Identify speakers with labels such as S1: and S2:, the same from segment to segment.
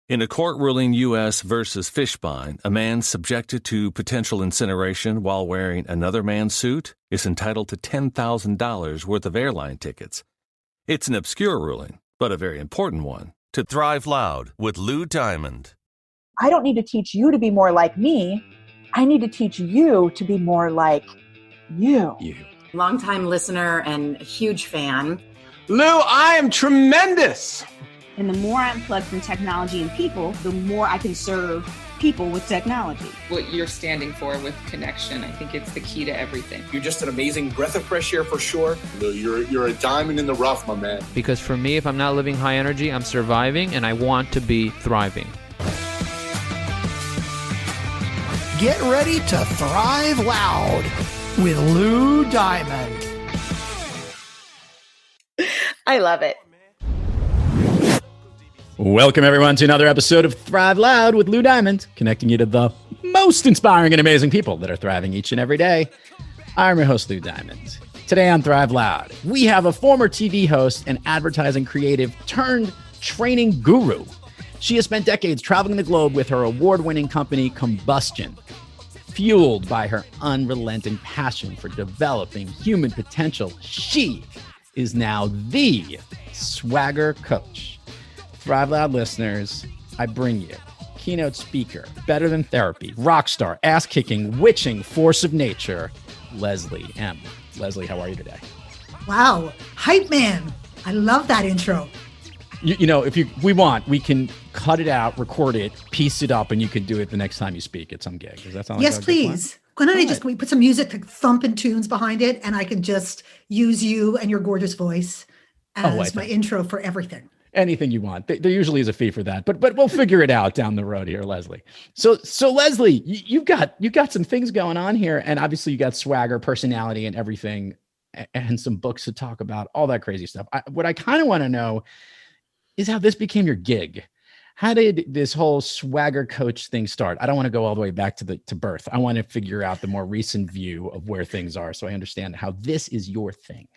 S1: In a court ruling U.S. versus Fishbein, a man subjected to potential incineration while wearing another man's suit is entitled to $10,000 worth of airline tickets. It's an obscure ruling, but a very important one. To Thrive Loud with Lou Diamond.
S2: I don't need to teach you to be more like me. I need to teach you to be more like you.
S3: Longtime listener and a huge fan.
S4: Lou, I am tremendous.
S5: And the more I'm plugged from technology and people, the more I can serve people with technology.
S6: What you're standing for with connection, I think it's the key to everything.
S7: You're just an amazing breath of fresh air for sure. Lou, you're a diamond in the rough, my man.
S8: Because for me, if I'm not living high energy, I'm surviving and I want to be thriving.
S9: Get ready to thrive loud with Lou Diamond.
S5: I love it.
S10: Welcome, everyone, to another episode of Thrive Loud with Lou Diamond, connecting you to the most inspiring and amazing people that are thriving each and every day. I'm your host, Lou Diamond. Today on Thrive Loud, we have a former TV host and advertising creative turned training guru. She has spent decades traveling the globe with her award-winning company, Combustion, fueled by her unrelenting passion for developing human potential. She is now the swagger coach. Thrive Loud listeners, I bring you keynote speaker, better than therapy, rock star, ass-kicking, witching force of nature, Leslie M. Leslie, how are you today?
S11: Wow, hype man. I love that intro.
S10: You know, if we can cut it out, record it, piece it up, and you can do it the next time you speak at some gig. Does that sound like
S11: yes, please. Can we put some music, like thumping tunes behind it, and I can just use you and your gorgeous voice as my intro for everything.
S10: Anything you want. There usually is a fee for that, but we'll figure it out down the road here, Leslie. So Leslie, you've got some things going on here, and obviously you got swagger, personality, and everything, and some books to talk about, all that crazy stuff. What I kind of want to know is how this became your gig. How did this whole swagger coach thing start? I don't want to go all the way back to birth. I want to figure out the more recent view of where things are, so I understand how this is your thing.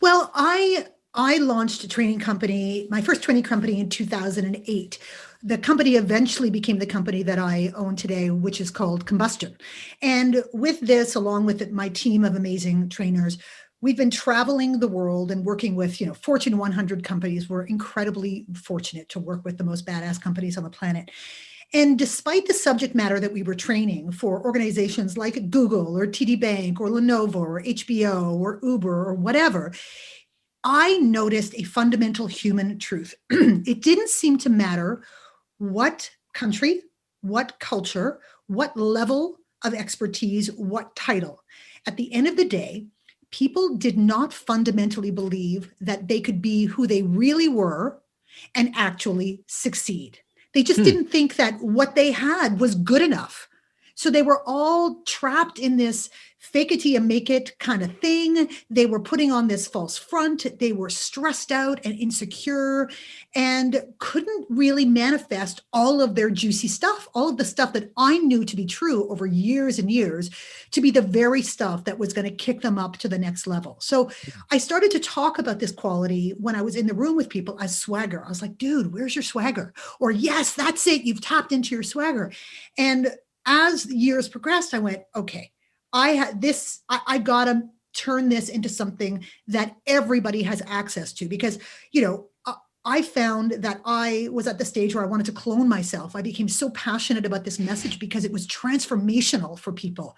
S11: Well, I launched a training company, my first training company in 2008. The company eventually became the company that I own today, which is called Combustion. And with this, along with my team of amazing trainers, we've been traveling the world and working with, Fortune 100 companies. We're incredibly fortunate to work with the most badass companies on the planet. And despite the subject matter that we were training for organizations like Google or TD Bank or Lenovo or HBO or Uber or whatever, I noticed a fundamental human truth. It didn't seem to matter what country, what culture, what level of expertise, what title. At the end of the day, people did not fundamentally believe that they could be who they really were and actually succeed. They just didn't think that what they had was good enough. So they were all trapped in this fake it till you make it kind of thing. They were putting on this false front. They were stressed out and insecure and couldn't really manifest all of their juicy stuff, all of the stuff that I knew to be true over years and years, to be the very stuff that was going to kick them up to the next level. So I started to talk about this quality when I was in the room with people as swagger. I was like, dude, where's your swagger? Or yes, that's it. You've tapped into your swagger. And as the years progressed, I went, okay, I got to turn this into something that everybody has access to, because, I found that I was at the stage where I wanted to clone myself. I became so passionate about this message because it was transformational for people.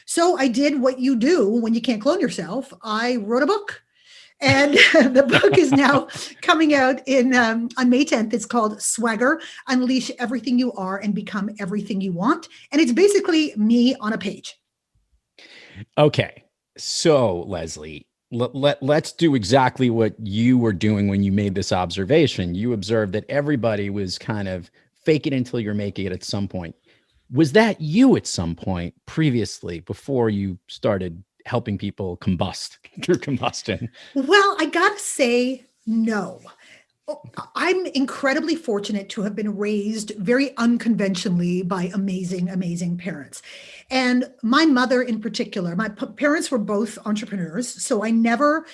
S11: So I did what you do when you can't clone yourself. I wrote a book. And the book is now coming out on May 10th. It's called Swagger, Unleash Everything You Are and Become Everything You Want. And it's basically me on a page.
S10: Okay. So, Leslie, let's do exactly what you were doing when you made this observation. You observed that everybody was kind of fake it until you're making it at some point. Was that you at some point previously, before you started helping people combust through combustion?
S11: Well, I gotta say, no. I'm incredibly fortunate to have been raised very unconventionally by amazing, amazing parents. And my mother in particular, my parents were both entrepreneurs. So I never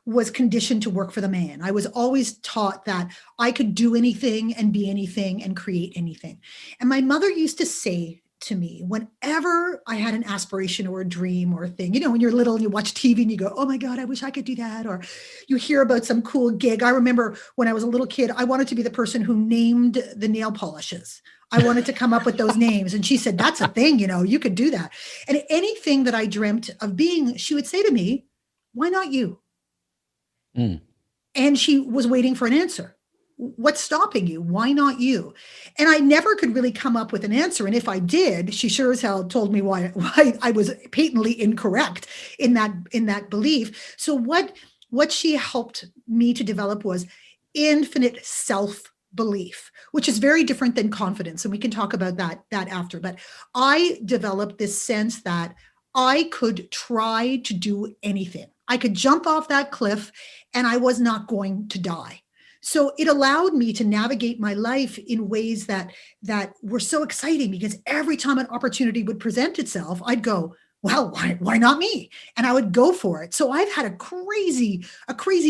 S11: was conditioned to work for the man. I was always taught that I could do anything and be anything and create anything. And my mother used to say to me, whenever I had an aspiration or a dream or a thing, when you're little and you watch TV and you go, oh my God, I wish I could do that. Or you hear about some cool gig. I remember when I was a little kid, I wanted to be the person who named the nail polishes. I wanted to come up with those names. And she said, that's a thing, you could do that. And anything that I dreamt of being, she would say to me, why not you? And she was waiting for an answer. What's stopping you? Why not you? And I never could really come up with an answer. And if I did, she sure as hell told me why I was patently incorrect in that belief. So what she helped me to develop was infinite self-belief, which is very different than confidence. And we can talk about that after. But I developed this sense that I could try to do anything. I could jump off that cliff and I was not going to die. So it allowed me to navigate my life in ways that were so exciting, because every time an opportunity would present itself, I'd go, well, why not me? And I would go for it. So I've had a crazy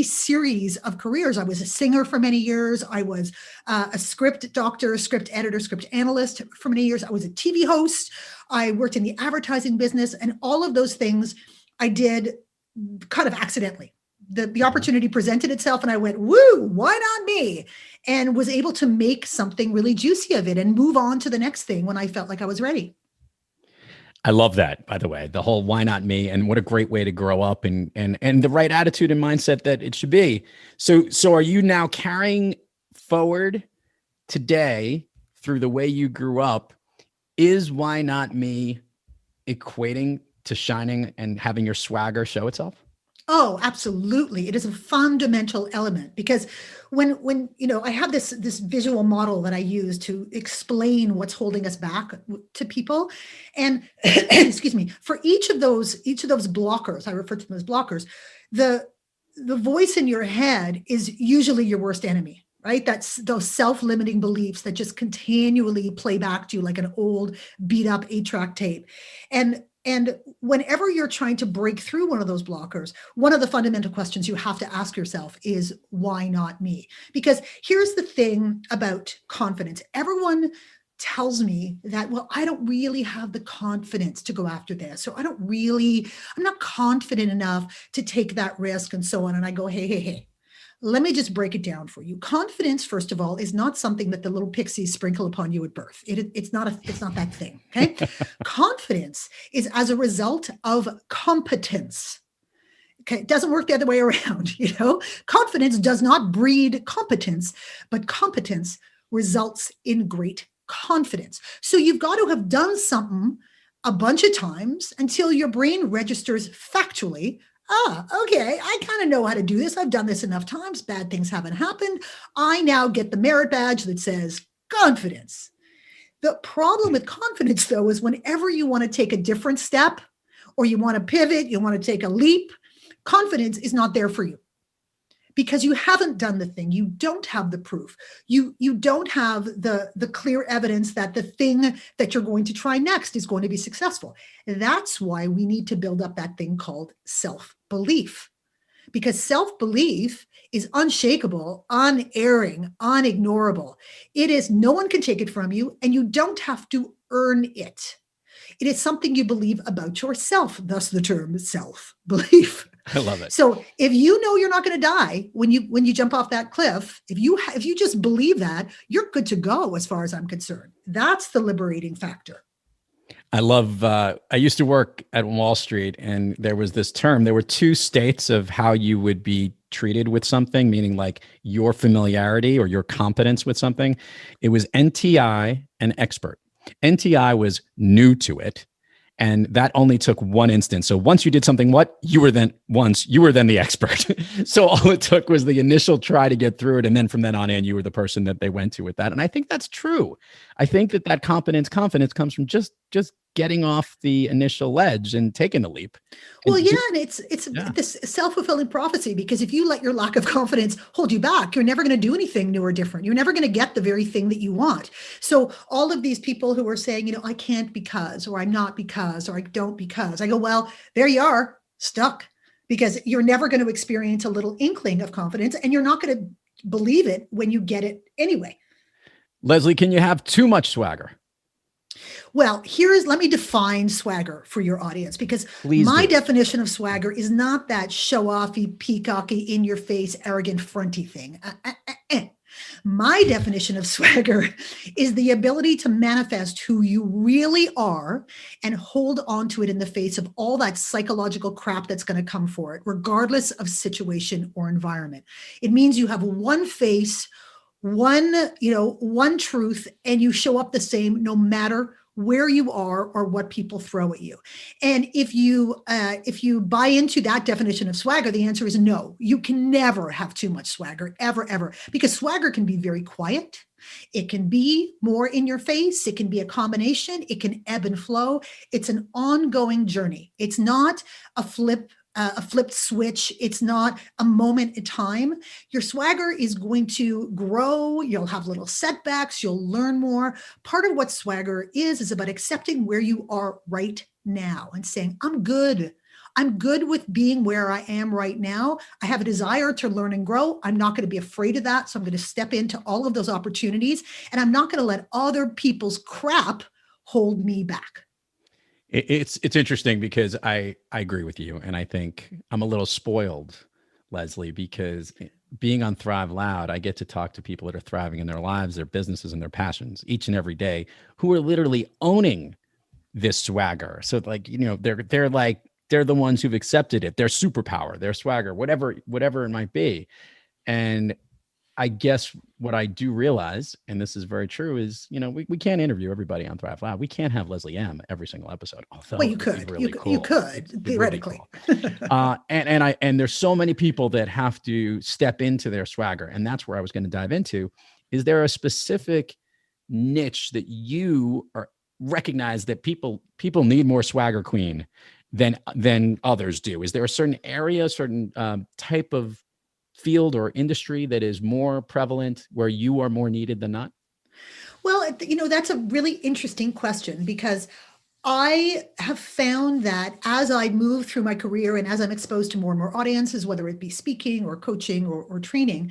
S11: series of careers. I was a singer for many years. I was a script doctor, script editor, script analyst for many years. I was a TV host. I worked in the advertising business, and all of those things I did kind of accidentally. The opportunity presented itself and I went, woo, why not me? And was able to make something really juicy of it and move on to the next thing when I felt like I was ready.
S10: I love that, by the way, the whole why not me, and what a great way to grow up and the right attitude and mindset that it should be. So are you now carrying forward today through the way you grew up? Is why not me equating to shining and having your swagger show itself?
S11: Oh, absolutely. It is a fundamental element, because when I have this visual model that I use to explain what's holding us back to people. And excuse me, for each of those blockers, I refer to them as blockers, the voice in your head is usually your worst enemy, right? That's those self-limiting beliefs that just continually play back to you like an old beat up 8-track tape. And whenever you're trying to break through one of those blockers, one of the fundamental questions you have to ask yourself is, why not me? Because here's the thing about confidence. Everyone tells me that, well, I don't really have the confidence to go after this, or I'm not confident enough to take that risk and so on. And I go, hey, let me just break it down for you. Confidence, first of all, is not something that the little pixies sprinkle upon you at birth. It's not that thing. Okay. Confidence is as a result of competence. Okay. It doesn't work the other way around. Confidence does not breed competence, but competence results in great confidence. So you've got to have done something a bunch of times until your brain registers factually, okay, I kind of know how to do this. I've done this enough times. Bad things haven't happened. I now get the merit badge that says confidence. The problem with confidence, though, is whenever you want to take a different step, or you want to pivot, you want to take a leap, confidence is not there for you, because you haven't done the thing. You don't have the proof. You don't have the clear evidence that the thing that you're going to try next is going to be successful. That's why we need to build up that thing called self-belief, because self-belief is unshakable, unerring, unignorable. It is, no one can take it from you, and you don't have to earn it. It is something you believe about yourself, thus the term self-belief.
S10: I love it.
S11: So if you know you're not going to die when you jump off that cliff, if you just believe that, you're good to go as far as I'm concerned. That's the liberating factor.
S10: I love, I used to work at Wall Street, and there was this term, there were two states of how you would be treated with something, meaning like your familiarity or your competence with something. It was NTI and expert. NTI was new to it. And that only took one instance. So once you did something, you were then the expert. So all it took was the initial try to get through it. And then from then on in, you were the person that they went to with that. And I think that's true. I think that confidence comes from just getting off the initial ledge and taking the leap.
S11: Well, and it's this self-fulfilling prophecy, because if you let your lack of confidence hold you back, you're never going to do anything new or different. You're never going to get the very thing that you want. So all of these people who are saying, I can't because, or I'm not because, or I don't because, I go, well, there you are, stuck. because you're never going to experience a little inkling of confidence, and you're not going to believe it when you get it anyway.
S10: Leslie, can you have too much swagger?
S11: Well, let me define swagger for your audience, because my definition of swagger is not that show-offy, peacocky, in-your-face, arrogant, fronty thing. My definition of swagger is the ability to manifest who you really are and hold on to it in the face of all that psychological crap that's going to come for it, regardless of situation or environment. It means you have one face, one truth, and you show up the same no matter where you are or what people throw at you. And if you buy into that definition of swagger, the answer is no. You can never have too much swagger, ever, because swagger can be very quiet. It can be more in your face. It can be a combination. It can ebb and flow. It's an ongoing journey. It's not a flipped switch. It's not a moment in time. Your swagger is going to grow. You'll have little setbacks. You'll learn more. Part of what swagger is about accepting where you are right now and saying, I'm good. I'm good with being where I am right now. I have a desire to learn and grow. I'm not going to be afraid of that. So I'm going to step into all of those opportunities, and I'm not going to let other people's crap hold me back.
S10: It's interesting because I agree with you. And I think I'm a little spoiled, Leslie, because being on Thrive Loud, I get to talk to people that are thriving in their lives, their businesses, and their passions each and every day, who are literally owning this swagger. So they're the ones who've accepted it, their superpower, their swagger, whatever it might be. And I guess what I do realize, and this is very true, is, we can't interview everybody on Thrive Loud. We can't have Leslie M every single episode. Although
S11: well, you could, really you could theoretically.
S10: Really cool. And there's so many people that have to step into their swagger, and that's where I was going to dive into. Is there a specific niche that you recognize that people need more swagger queen than others do? Is there a certain area, certain type of field or industry that is more prevalent where you are more needed than not?
S11: Well, that's a really interesting question, because I have found that as I move through my career and as I'm exposed to more and more audiences, whether it be speaking or coaching or training,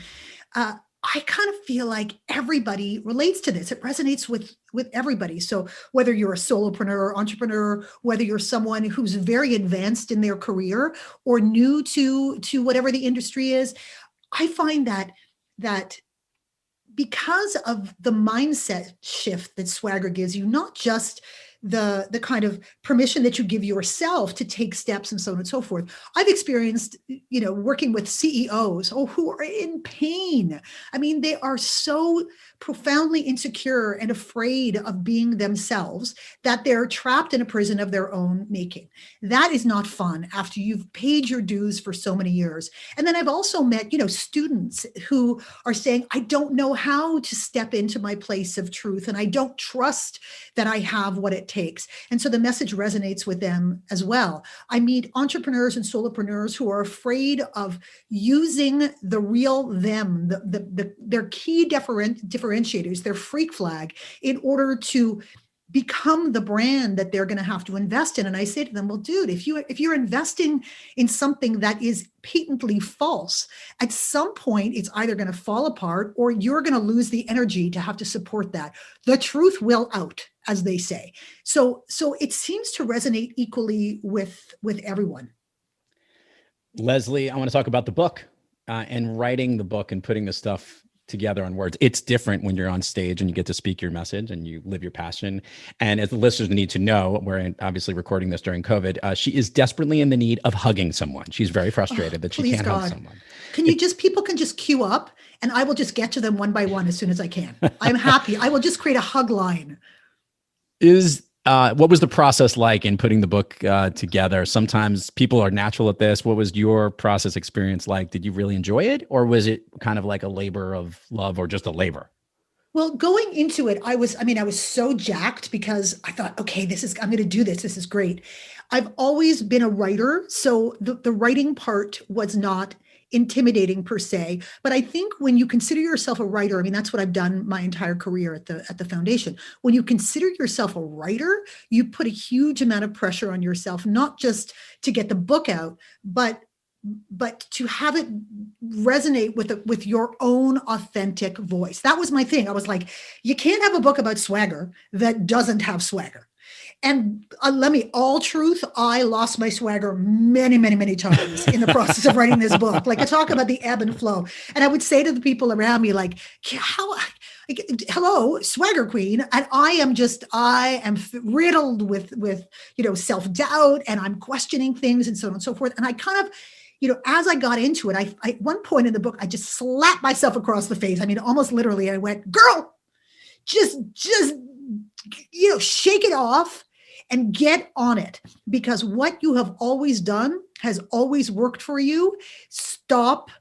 S11: I kind of feel like everybody relates to this. It resonates with everybody. So whether you're a solopreneur, entrepreneur, whether you're someone who's very advanced in their career or new to whatever the industry is, I find that because of the mindset shift that swagger gives you, not just the kind of permission that you give yourself to take steps and so on and so forth. I've experienced, working with CEOs who are in pain. I mean, they are so profoundly insecure and afraid of being themselves that they're trapped in a prison of their own making. That is not fun after you've paid your dues for so many years. And then I've also met, students who are saying, I don't know how to step into my place of truth, and I don't trust that I have what it takes. And so the message resonates with them as well. I meet entrepreneurs and solopreneurs who are afraid of using the real them, their key differentiators, their freak flag, in order to become the brand that they're going to have to invest in. And I say to them, well, dude, if you're investing in something that is patently false, at some point it's either going to fall apart or you're going to lose the energy to have to support that. The truth will out, as they say. So it seems to resonate equally with everyone.
S10: Leslie, I want to talk about the book and writing the book and putting this stuff together on words. It's different when you're on stage and you get to speak your message and you live your passion. And as the listeners need to know, we're obviously recording this during COVID. She is desperately in the need of hugging someone. She's very frustrated that she can't hug someone.
S11: People can just queue up and I will just get to them one by one as soon as I can. I'm happy. I will just create a hug line.
S10: What was the process like in putting the book together? Sometimes people are natural at this. What was your process experience like? Did you really enjoy it? Or was it kind of like a labor of love or just a labor?
S11: Well, going into it, I was so jacked because I thought, okay, I'm going to do this. This is great. I've always been a writer. So the writing part was not intimidating per se, but I think when you consider yourself a writer, that's what I've done my entire career at the foundation. When you consider yourself a writer, you put a huge amount of pressure on yourself, not just to get the book out, but to have it resonate with your own authentic voice. That was my thing. I was like, you can't have a book about swagger that doesn't have swagger. And let me, all truth, I lost my swagger many, many, many times in the process of writing this book. Like, I talk about the ebb and flow. And I would say to the people around me, like, hello, swagger queen. And I am riddled with self-doubt, and I'm questioning things and so on and so forth. And I kind of, as I got into it, I at one point in the book, I just slapped myself across the face. I mean, almost literally, I went, girl, just shake it off and get on it, because what you have always done has always worked for you. Stop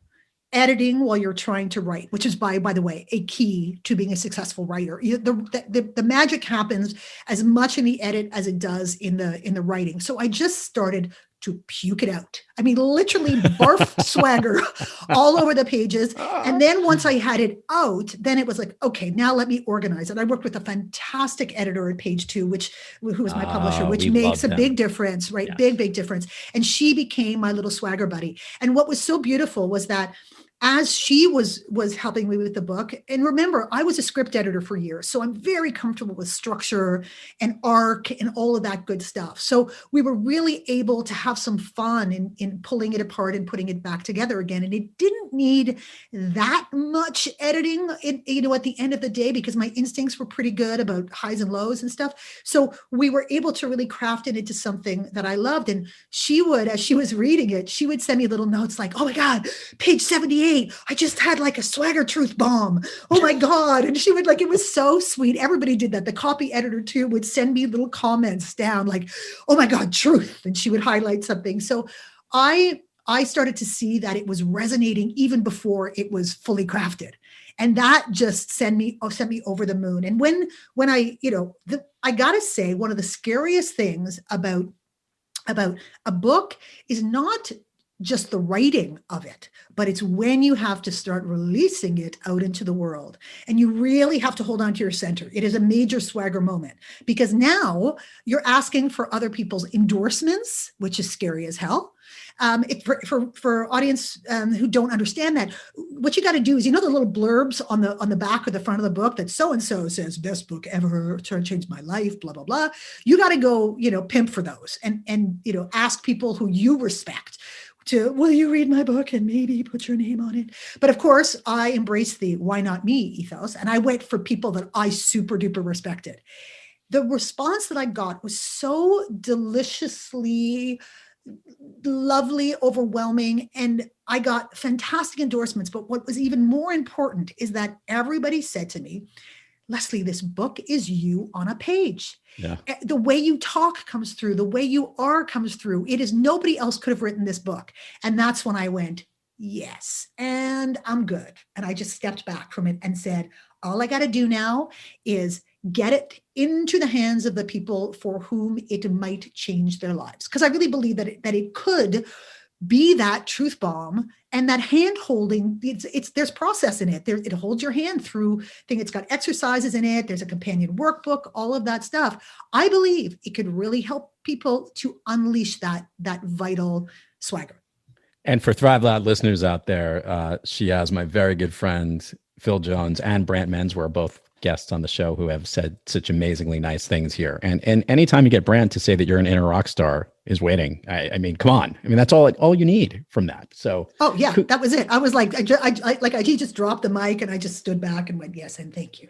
S11: editing while you're trying to write, which is, by the way, a key to being a successful writer. The magic happens as much in the edit as it does in the writing. So I just started to puke it out. I mean, literally barf swagger all over the pages. And then once I had it out, then it was like, okay, now let me organize it. I worked with a fantastic editor at Page Two, who was my publisher, which makes a big difference, right? Yes. Big difference. And she became my little swagger buddy. And what was so beautiful was that as she was helping me with the book, and remember, I was a script editor for years, so I'm very comfortable with structure and arc and all of that good stuff. So we were really able to have some fun in pulling it apart and putting it back together again. And it didn't need that much editing, at the end of the day, because my instincts were pretty good about highs and lows and stuff. So we were able to really craft it into something that I loved. And she would, as she was reading it, she would send me little notes like, oh my God, page 78. I just had like a swagger truth bomb. Oh my God. And she would, like, it was so sweet. Everybody did that. The copy editor too would send me little comments down like, oh my God, truth. And she would highlight something. So I started to see that it was resonating even before it was fully crafted. And that just sent me over the moon. And when I, I gotta say, one of the scariest things about a book is not just the writing of it, but it's when you have to start releasing it out into the world. And you really have to hold on to your center. It is a major swagger moment, because now you're asking for other people's endorsements, which is scary as hell. For audience who don't understand that, what you got to do is, the little blurbs on the back or the front of the book that so-and-so says, best book ever, changed my life, blah, blah, blah. You got to go, pimp for those and ask people who you respect to, will you read my book and maybe put your name on it? But of course, I embraced the why not me ethos, and I went for people that I super duper respected. The response that I got was so deliciously lovely, overwhelming, and I got fantastic endorsements. But what was even more important is that everybody said to me, Leslie, this book is you on a page. Yeah. The way you talk comes through. The way you are comes through. It is, nobody else could have written this book. And that's when I went, yes, and I'm good. And I just stepped back from it and said, all I got to do now is get it into the hands of the people for whom it might change their lives. Because I really believe that it could be that truth bomb, and that hand holding, there's process in it. It holds your hand through thing. It's got exercises in it. There's a companion workbook, all of that stuff. I believe it could really help people to unleash that vital swagger.
S10: And for Thrive Loud listeners out there, she has my very good friend, Phil Jones, and Brant Menswear, both guests on the show, who have said such amazingly nice things here. And anytime you get Brant to say that you're an inner rock star is waiting. I mean, come on. I mean, that's all you need from that. So. Oh yeah, that was it. I was like, he just dropped the mic and I just stood back and went, yes, and thank you.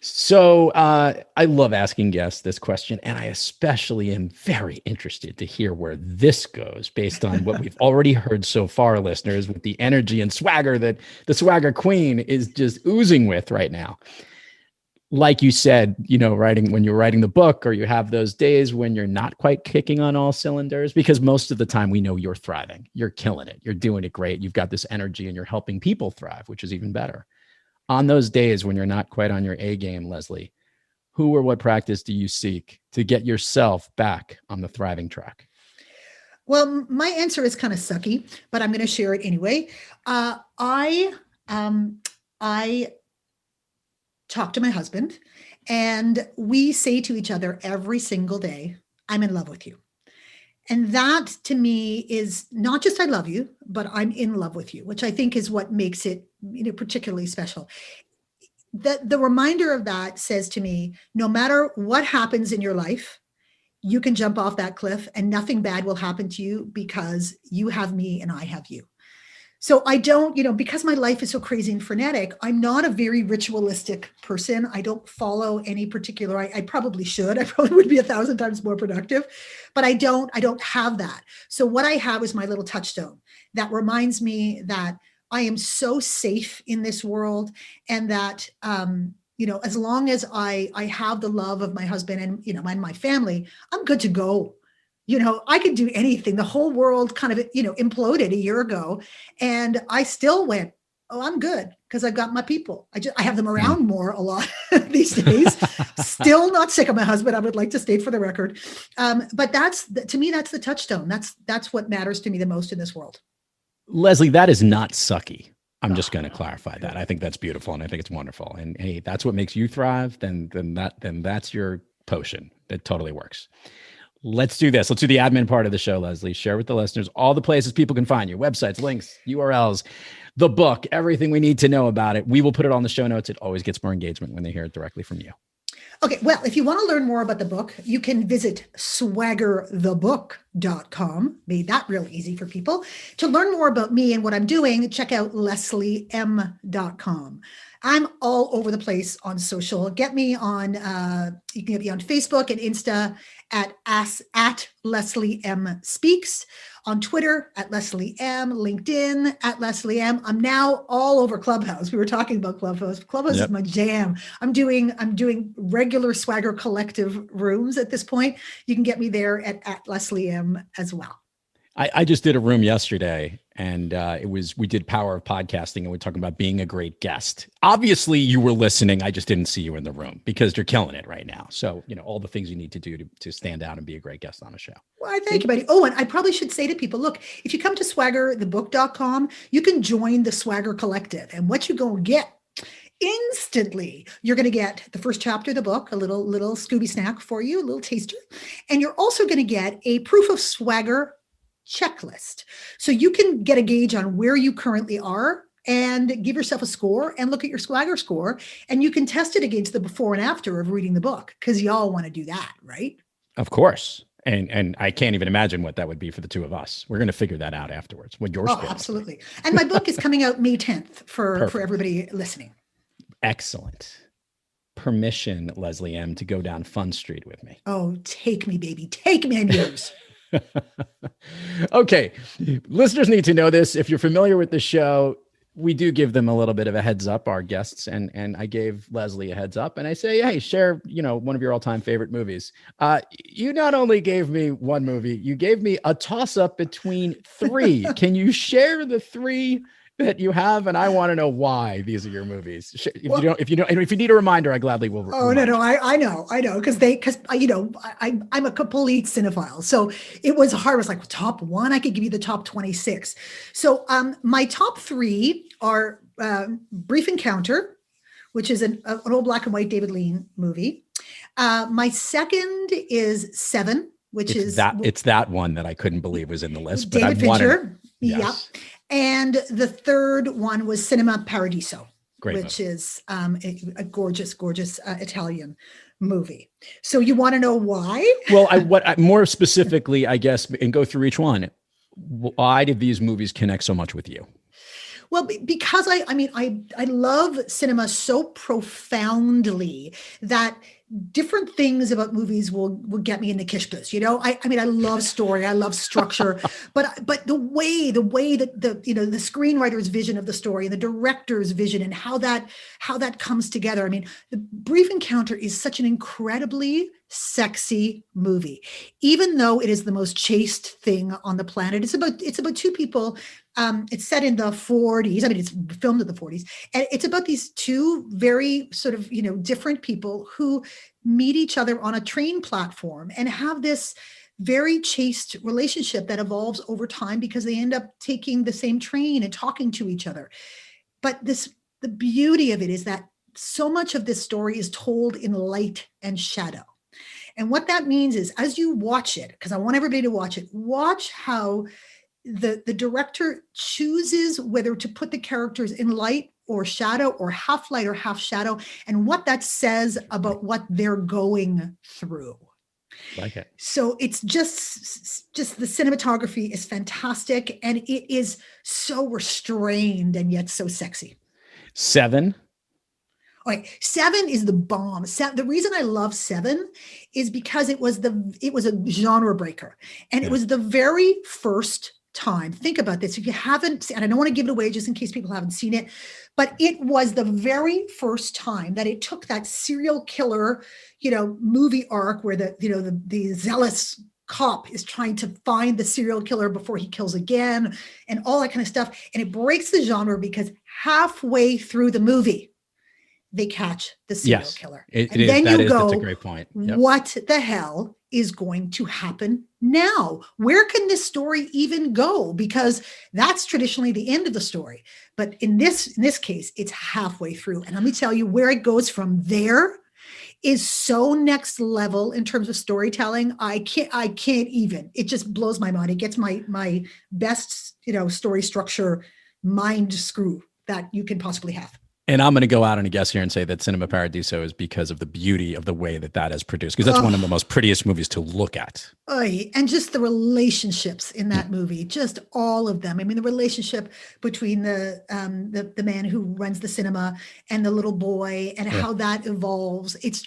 S10: So I love asking guests this question, and I especially am very interested to hear where this goes based on what we've already heard so far, listeners, with the energy and swagger that the swagger queen is just oozing with right now. Like you said, when you're writing the book, or you have those days when you're not quite kicking on all cylinders, because most of the time we know you're thriving, you're killing it, you're doing it great, you've got this energy and you're helping people thrive, which is even better. On those days when you're not quite on your A game, Leslie, who or what practice do you seek to get yourself back on the thriving track?
S11: Well, my answer is kind of sucky, but I'm going to share it anyway. I talk to my husband, and we say to each other every single day, I'm in love with you. And that to me is not just I love you, but I'm in love with you, which I think is what makes it, particularly special. The reminder of that says to me, no matter what happens in your life, you can jump off that cliff and nothing bad will happen to you because you have me and I have you. So I don't, because my life is so crazy and frenetic, I'm not a very ritualistic person. I don't follow any particular, I probably should. I probably would be 1,000 times more productive, but I don't have that. So what I have is my little touchstone that reminds me that I am so safe in this world, and that, as long as I have the love of my husband and, and my family, I'm good to go. I could do anything. The whole world kind of, imploded a year ago, and I still went, oh, I'm good because I've got my people. I have them around more a lot these days. Still not sick of my husband. I would like to state for the record. But to me, that's the touchstone. That's what matters to me the most in this world.
S10: Leslie, that is not sucky. I'm just going to clarify that. I think that's beautiful, and I think it's wonderful. And hey, that's what makes you thrive. Then that's your potion. That totally works. Let's do this. Let's do the admin part of the show, Leslie. Share with the listeners all the places people can find you, websites, links, URLs, the book, everything we need to know about it. We will put it on the show notes. It always gets more engagement when they hear it directly from you.
S11: Okay, well, if you want to learn more about the book, you can visit swaggerthebook.com. Made that real easy for people. To learn more about me and what I'm doing, check out lesliem.com. I'm all over the place on social. Get me on, you can get me on Facebook and Insta at Leslie M Speaks, on Twitter at Leslie M, LinkedIn at Leslie M. I'm now all over Clubhouse. We were talking about Clubhouse. Clubhouse is my jam. I'm doing regular Swagger Collective rooms at this point. You can get me there at Leslie M as well.
S10: I just did a room yesterday, and we did Power of Podcasting, and we're talking about being a great guest. Obviously you were listening. I just didn't see you in the room because you're killing it right now. So, all the things you need to do to stand out and be a great guest on a show.
S11: Well, thank you, buddy. Oh, and I probably should say to people, look, if you come to swaggerthebook.com, you can join the Swagger Collective, and what you going to get instantly, you're going to get the first chapter of the book, a little Scooby snack for you, a little taster. And you're also going to get a proof of swagger checklist. So you can get a gauge on where you currently are and give yourself a score and look at your swagger score. And you can test it against the before and after of reading the book, because y'all want to do that, right?
S10: Of course. And I can't even imagine what that would be for the two of us. We're going to figure that out afterwards. What your score
S11: absolutely. And my book is coming out May 10th for everybody listening.
S10: Excellent. Permission, Leslie M, to go down Fun Street with me.
S11: Oh, take me, baby. Take me and yours.
S10: Okay. Listeners need to know this. If you're familiar with the show, we do give them a little bit of a heads up, our guests. And I gave Leslie a heads up, and I say, hey, share, one of your all-time favorite movies. You not only gave me one movie, you gave me a toss-up between three. Can you share the three that you have? And I want to know why these are your movies. If you need a reminder, I gladly will.
S11: Oh, no, I know. Cause I'm a complete cinephile. So it was hard. It was like top one, I could give you the top 26. So, my top three are, Brief Encounter, which is an old black and white David Lean movie. My second is Seven, it's that one that I couldn't believe was in the list, but David Fincher. Yes. Yep. And the third one was Cinema Paradiso, which is a gorgeous, gorgeous Italian movie. So you want to know why? Well,
S10: more specifically, I guess, and go through each one. Why did these movies connect so much with you?
S11: Well, because I love cinema so profoundly that different things about movies will get me into kishkas. I love story, I love structure, but the way that the screenwriter's vision of the story and the director's vision and how that comes together. The Brief Encounter is such an incredibly sexy movie, even though it is the most chaste thing on the planet. It's about two people. It's set in the 40s. It's filmed in the 40s. And it's about these two very sort of, different people who meet each other on a train platform and have this very chaste relationship that evolves over time because they end up taking the same train and talking to each other. But the beauty of it is that so much of this story is told in light and shadow. And what that means is, as you watch it, because I want everybody to watch it, watch how the director chooses whether to put the characters in light or shadow, or half light or half shadow, and what that says about what they're going through.
S10: Like it.
S11: So it's just the cinematography is fantastic, and it is so restrained and yet so sexy.
S10: 7.
S11: Okay, 7 is the bomb. The reason I love 7 is because it was a genre breaker, and it was the very first time. Think about this. If you haven't, and I don't want to give it away just in case people haven't seen it, but it was the very first time that it took that serial killer, movie arc where the zealous cop is trying to find the serial killer before he kills again, and all that kind of stuff. And it breaks the genre because halfway through the movie, they catch the serial killer.
S10: That's a great point. Yep.
S11: What the hell is going to happen now? Where can this story even go? Because that's traditionally the end of the story. But in this case, it's halfway through. And let me tell you, where it goes from there is so next level in terms of storytelling. I can't even. It just blows my mind. It gets my best, story structure mind screw that you can possibly have.
S10: And I'm going to go out on a guess here and say that Cinema Paradiso is because of the beauty of the way that is produced, because that's one of the most prettiest movies to look at.
S11: And just the relationships in that movie, just all of them. I mean, the relationship between the man who runs the cinema and the little boy, and how that evolves. It's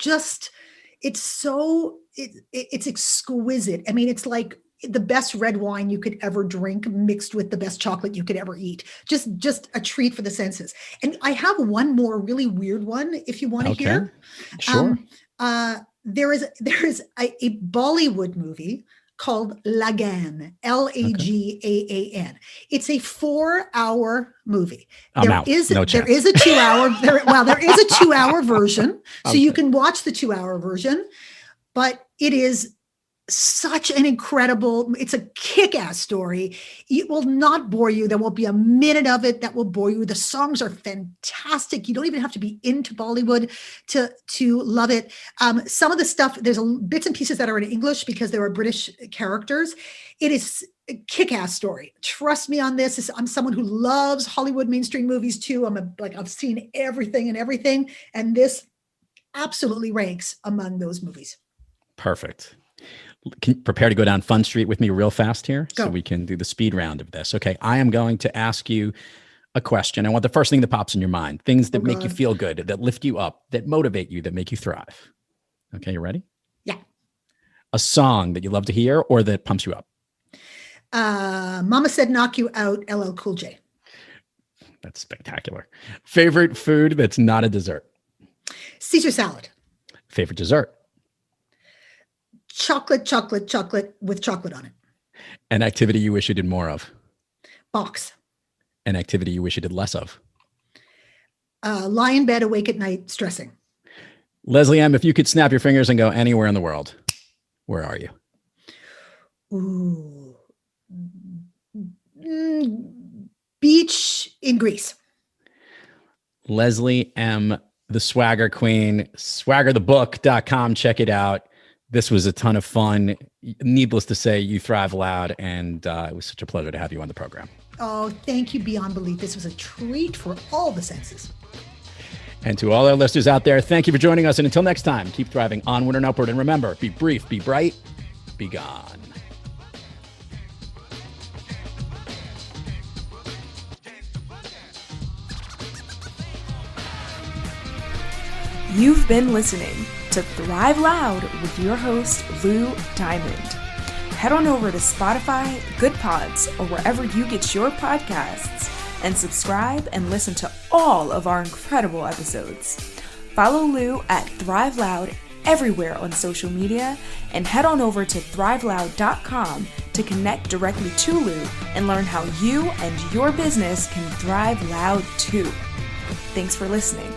S11: exquisite. I mean, it's like the best red wine you could ever drink mixed with the best chocolate you could ever eat. Just a treat for the senses. And I have one more really weird one if you want to hear.
S10: Sure.
S11: There is a Bollywood movie called Lagan, Lagaan. It's a 4-hour movie. There is a 2-hour version. So you can watch the 2-hour version, but it is such an incredible, it's a kick-ass story. It will not bore you. There won't be a minute of it that will bore you. The songs are fantastic. You don't even have to be into Bollywood to love it. Some of the stuff, there's bits and pieces that are in English because there are British characters. It is a kick-ass story. Trust me on this. I'm someone who loves Hollywood mainstream movies too. I've seen everything, and this absolutely ranks among those movies.
S10: Perfect. Prepare to go down Fun Street with me real fast here.
S11: Go.
S10: So we can do the speed round of this. Okay. I am going to ask you a question. I want the first thing that pops in your mind, things that make you feel good, that lift you up, that motivate you, that make you thrive. Okay. You ready?
S11: Yeah.
S10: A song that you love to hear or that pumps you up.
S11: Mama Said Knock You Out, LL Cool J.
S10: That's spectacular. Favorite food that's not a dessert.
S11: Caesar salad.
S10: Favorite dessert.
S11: Chocolate with chocolate on it.
S10: An activity you wish you did more of.
S11: Box.
S10: An activity you wish you did less of.
S11: Lie in bed, awake at night, stressing.
S10: Leslie M., if you could snap your fingers and go anywhere in the world, where are you?
S11: Ooh. Beach in Greece.
S10: Leslie M., the Swagger Queen, swaggerthebook.com. Check it out. This was a ton of fun. Needless to say, you thrive loud, and it was such a pleasure to have you on the program.
S11: Oh, thank you beyond belief. This was a treat for all the senses.
S10: And to all our listeners out there, thank you for joining us. And until next time, keep thriving onward and upward. And remember, be brief, be bright, be gone.
S12: You've been listening to Thrive Loud with your host, Lou Diamond. Head on over to Spotify, Good Pods, or wherever you get your podcasts, and subscribe and listen to all of our incredible episodes. Follow Lou at Thrive Loud everywhere on social media, and head on over to thriveloud.com to connect directly to Lou and learn how you and your business can thrive loud too. Thanks for listening.